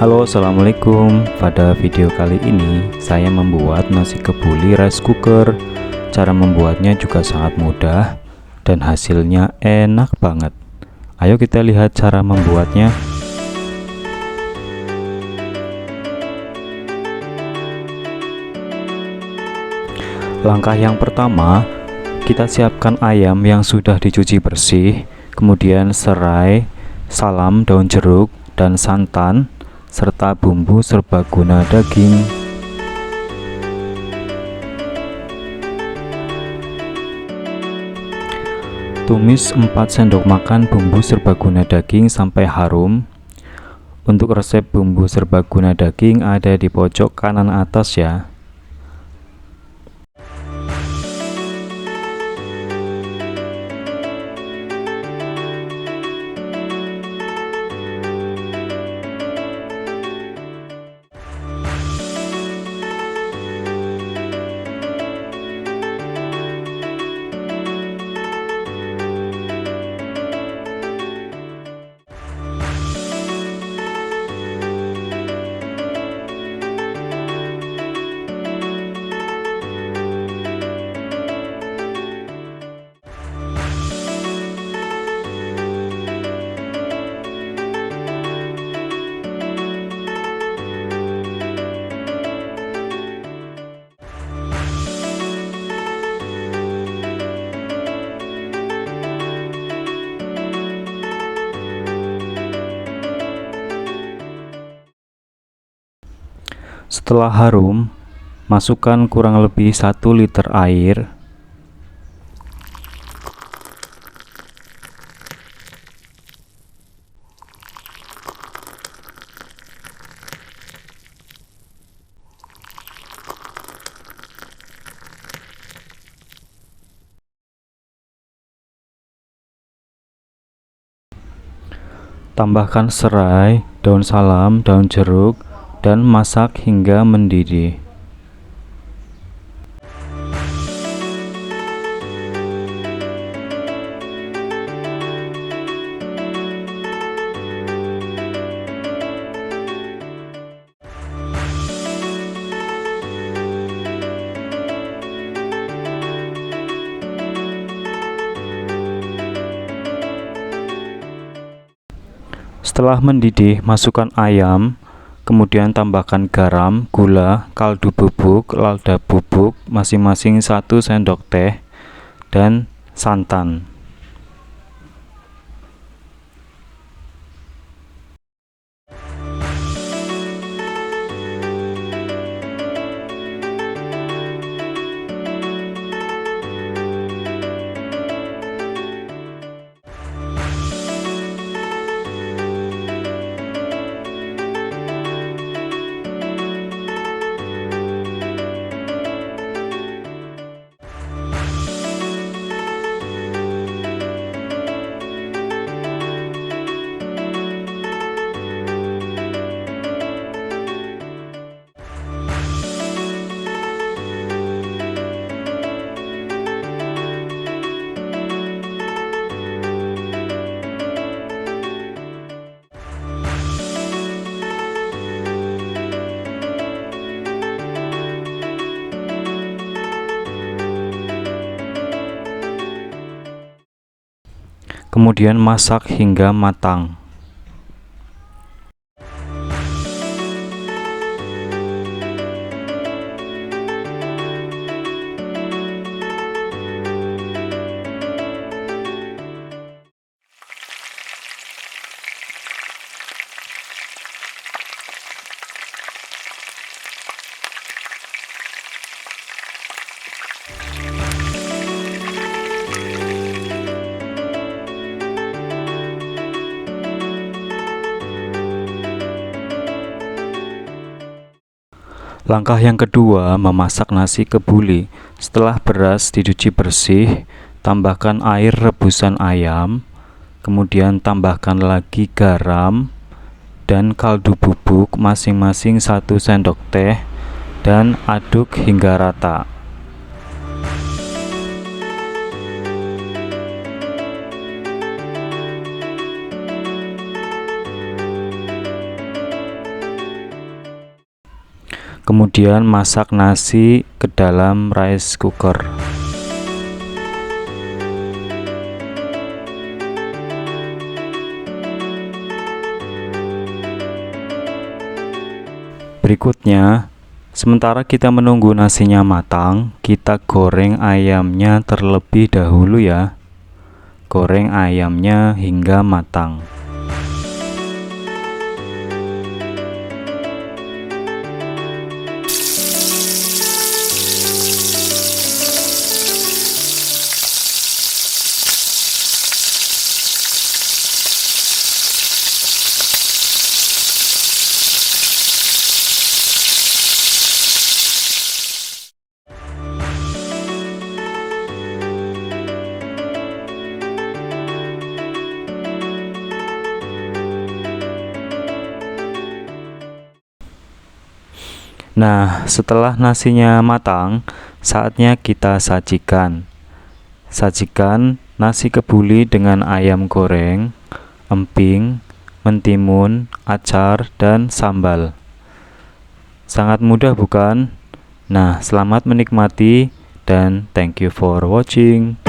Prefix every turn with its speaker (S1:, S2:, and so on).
S1: Halo, assalamualaikum. Pada video kali ini saya membuat nasi kebuli rice cooker. Cara membuatnya juga sangat mudah dan hasilnya enak banget. Ayo kita lihat cara membuatnya. Langkah yang pertama, kita siapkan ayam yang sudah dicuci bersih, kemudian serai, salam, daun jeruk, dan santan, serta bumbu serbaguna daging. Tumis 4 sendok makan bumbu serbaguna daging sampai harum. Untuk resep bumbu serbaguna daging ada di pojok kanan atas ya. Setelah harum, masukkan kurang lebih 1 liter air. Tambahkan serai, daun salam, daun jeruk, dan masak hingga mendidih. Setelah mendidih, masukkan ayam. Kemudian tambahkan garam, gula, kaldu bubuk, lada bubuk masing-masing 1 sendok teh dan santan. Kemudian masak hingga matang. Langkah yang kedua, memasak nasi kebuli. Setelah beras dicuci bersih, tambahkan air rebusan ayam, kemudian tambahkan lagi garam dan kaldu bubuk masing-masing 1 sendok teh dan aduk hingga rata. Kemudian masak nasi ke dalam rice cooker. Berikutnya, sementara kita menunggu nasinya matang, kita goreng ayamnya terlebih dahulu ya. Goreng ayamnya hingga matang. Nah, setelah nasinya matang, saatnya kita sajikan. Sajikan nasi kebuli dengan ayam goreng, emping, mentimun, acar, dan sambal. Sangat mudah bukan? Nah, selamat menikmati dan thank you for watching.